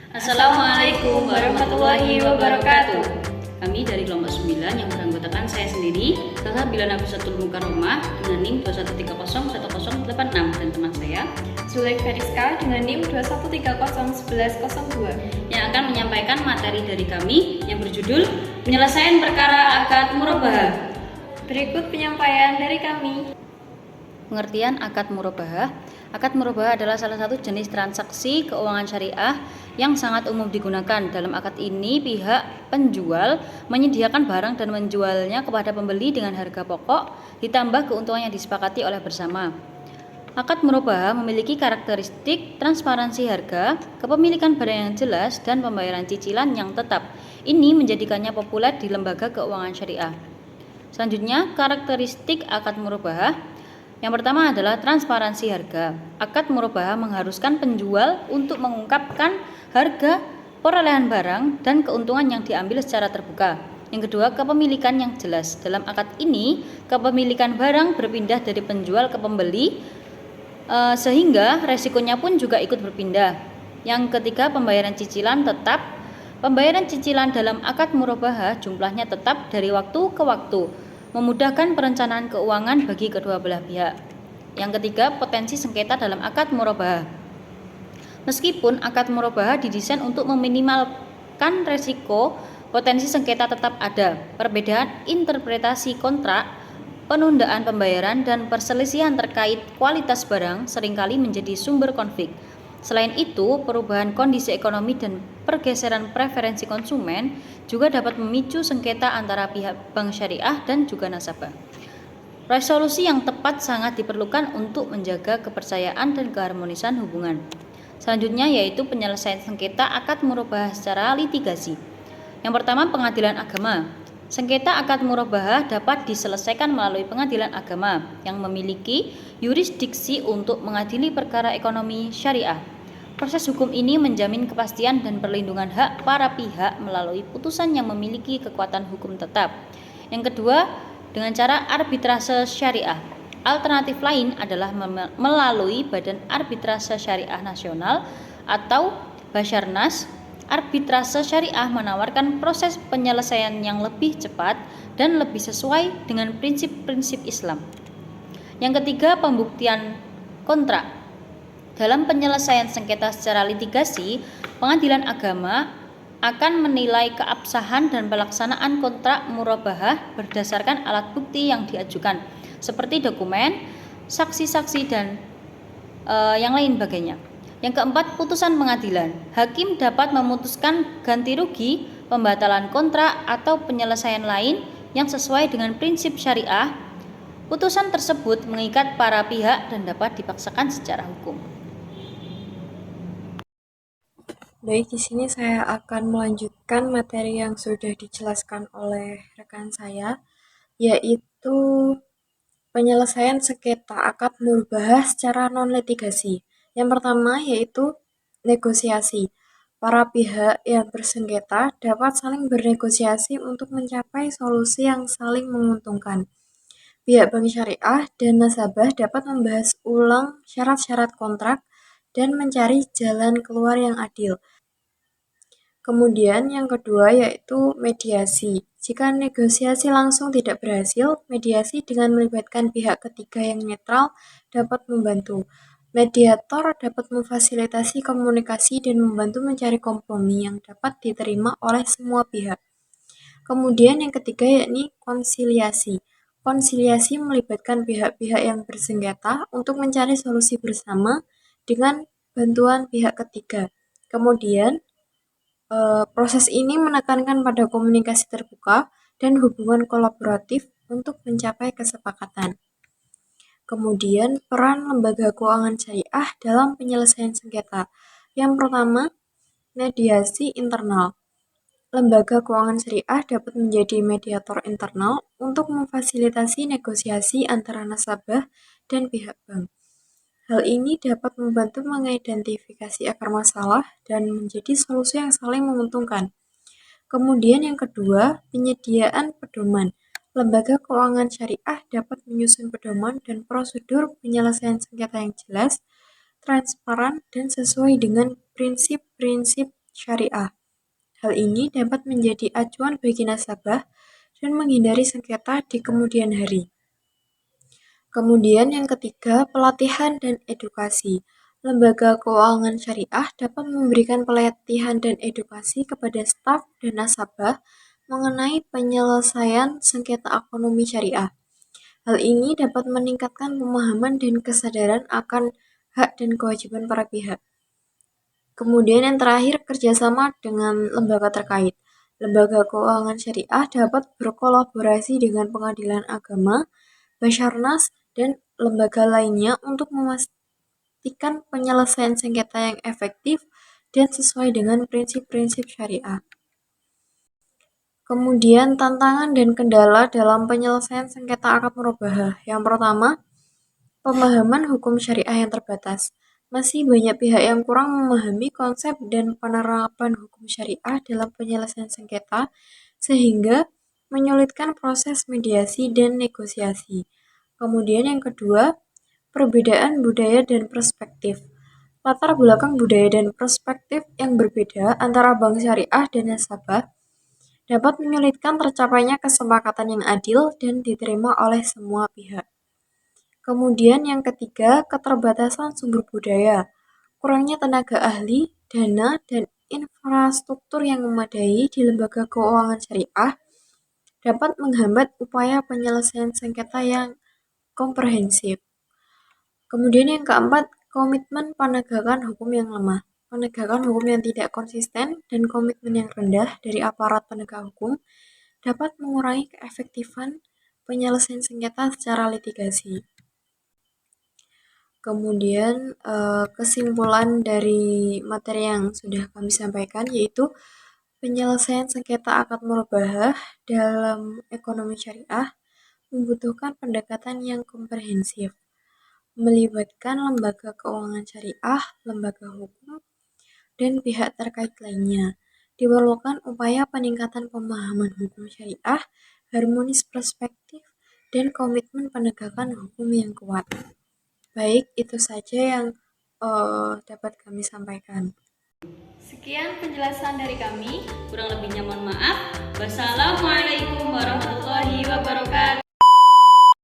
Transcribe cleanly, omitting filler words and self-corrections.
Assalamualaikum warahmatullahi wabarakatuh. Kami dari kelompok 9 yang beranggotakan saya sendiri, Kakak Bila Nafisatul Mukarramah dengan NIM 21301086 dan teman saya Zulaik Feriska dengan NIM 21301102 yang akan menyampaikan materi dari kami yang berjudul Penyelesaian Perkara Akad Murabahah. Berikut penyampaian dari kami. Pengertian akad murabahah. Akad murabahah adalah salah satu jenis transaksi keuangan syariah yang sangat umum digunakan. Dalam akad ini, pihak penjual menyediakan barang dan menjualnya kepada pembeli dengan harga pokok ditambah keuntungan yang disepakati oleh bersama. Akad murabahah memiliki karakteristik transparansi harga, kepemilikan barang yang jelas, dan pembayaran cicilan yang tetap. Ini menjadikannya populer di lembaga keuangan syariah. Selanjutnya, karakteristik akad murabahah. Yang pertama adalah transparansi harga. Akad murabahah mengharuskan penjual untuk mengungkapkan harga perolehan barang dan keuntungan yang diambil secara terbuka. Yang kedua, kepemilikan yang jelas. Dalam akad ini, kepemilikan barang berpindah dari penjual ke pembeli sehingga resikonya pun juga ikut berpindah. Yang ketiga, pembayaran cicilan tetap. Pembayaran cicilan dalam akad murabahah jumlahnya tetap dari waktu ke waktu, memudahkan perencanaan keuangan bagi kedua belah pihak. Yang ketiga, potensi sengketa dalam akad murabahah. Meskipun akad murabahah didesain untuk meminimalkan resiko, potensi sengketa tetap ada. Perbedaan interpretasi kontrak, penundaan pembayaran, dan perselisihan terkait kualitas barang seringkali menjadi sumber konflik. Selain itu, perubahan kondisi ekonomi dan pergeseran preferensi konsumen juga dapat memicu sengketa antara pihak bank syariah dan juga nasabah. Resolusi yang tepat sangat diperlukan untuk menjaga kepercayaan dan keharmonisan hubungan. Selanjutnya yaitu penyelesaian sengketa akad murabahah secara litigasi. Yang pertama, pengadilan agama. Sengketa akad murabahah dapat diselesaikan melalui pengadilan agama yang memiliki yurisdiksi untuk mengadili perkara ekonomi syariah. Proses hukum ini menjamin kepastian dan perlindungan hak para pihak melalui putusan yang memiliki kekuatan hukum tetap. Yang kedua, dengan cara arbitrase syariah. Alternatif lain adalah melalui Badan Arbitrase Syariah Nasional atau Basarnas. Arbitrase syariah menawarkan proses penyelesaian yang lebih cepat dan lebih sesuai dengan prinsip-prinsip Islam. Yang ketiga, pembuktian kontrak. Dalam penyelesaian sengketa secara litigasi, pengadilan agama akan menilai keabsahan dan pelaksanaan kontrak murabahah berdasarkan alat bukti yang diajukan, seperti dokumen, saksi-saksi, dan yang lain sebagainya. Yang keempat, putusan pengadilan. Hakim dapat memutuskan ganti rugi, pembatalan kontrak, atau penyelesaian lain yang sesuai dengan prinsip syariah. Putusan tersebut mengikat para pihak dan dapat dipaksakan secara hukum. Baik, di sini saya akan melanjutkan materi yang sudah dijelaskan oleh rekan saya, yaitu penyelesaian sengketa akad murabahah secara non-litigasi. Yang pertama yaitu negosiasi. Para pihak yang bersengketa dapat saling bernegosiasi untuk mencapai solusi yang saling menguntungkan. Pihak bank syariah dan nasabah dapat membahas ulang syarat-syarat kontrak dan mencari jalan keluar yang adil. Kemudian yang kedua yaitu mediasi. Jika negosiasi langsung tidak berhasil, mediasi dengan melibatkan pihak ketiga yang netral dapat membantu. Mediator dapat memfasilitasi komunikasi dan membantu mencari kompromi yang dapat diterima oleh semua pihak. Kemudian yang ketiga yakni konsiliasi. Konsiliasi melibatkan pihak-pihak yang bersengketa untuk mencari solusi bersama dengan bantuan pihak ketiga. Kemudian proses ini menekankan pada komunikasi terbuka dan hubungan kolaboratif untuk mencapai kesepakatan. Kemudian, peran lembaga keuangan syariah dalam penyelesaian sengketa. Yang pertama, mediasi internal. Lembaga keuangan syariah dapat menjadi mediator internal untuk memfasilitasi negosiasi antara nasabah dan pihak bank. Hal ini dapat membantu mengidentifikasi akar masalah dan menjadi solusi yang saling menguntungkan. Kemudian yang kedua, penyediaan pedoman. Lembaga keuangan syariah dapat menyusun pedoman dan prosedur penyelesaian sengketa yang jelas, transparan, dan sesuai dengan prinsip-prinsip syariah. Hal ini dapat menjadi acuan bagi nasabah dan menghindari sengketa di kemudian hari. Kemudian yang ketiga, pelatihan dan edukasi. Lembaga keuangan syariah dapat memberikan pelatihan dan edukasi kepada staf dan nasabah mengenai penyelesaian sengketa ekonomi syariah. Hal ini dapat meningkatkan pemahaman dan kesadaran akan hak dan kewajiban para pihak. Kemudian yang terakhir, kerjasama dengan lembaga terkait. Lembaga keuangan syariah dapat berkolaborasi dengan pengadilan agama, Basarnas, dan lembaga lainnya untuk memastikan penyelesaian sengketa yang efektif dan sesuai dengan prinsip-prinsip syariah. Kemudian tantangan dan kendala dalam penyelesaian sengketa akad murabahah. Yang pertama, pemahaman hukum syariah yang terbatas. Masih banyak pihak yang kurang memahami konsep dan penerapan hukum syariah dalam penyelesaian sengketa, sehingga menyulitkan proses mediasi dan negosiasi. Kemudian yang kedua, perbedaan budaya dan perspektif. Latar belakang budaya dan perspektif yang berbeda antara bank syariah dan nasabah dapat menyulitkan tercapainya kesepakatan yang adil dan diterima oleh semua pihak. Kemudian yang ketiga, keterbatasan sumber budaya. Kurangnya tenaga ahli, dana, dan infrastruktur yang memadai di lembaga keuangan syariah dapat menghambat upaya penyelesaian sengketa yang komprehensif. Kemudian yang keempat, komitmen penegakan hukum yang lemah. Penegakan hukum yang tidak konsisten dan komitmen yang rendah dari aparat penegak hukum dapat mengurangi keefektifan penyelesaian sengketa secara litigasi. Kemudian kesimpulan dari materi yang sudah kami sampaikan yaitu penyelesaian sengketa akad murabahah dalam ekonomi syariah membutuhkan pendekatan yang komprehensif, melibatkan lembaga keuangan syariah, lembaga hukum, dan pihak terkait lainnya. Diperlukan upaya peningkatan pemahaman hukum syariah, harmonis perspektif, dan komitmen penegakan hukum yang kuat. Baik, itu saja yang dapat kami sampaikan. Sekian penjelasan dari kami. Kurang lebihnya mohon maaf. Wassalamualaikum warahmatullahi wabarakatuh.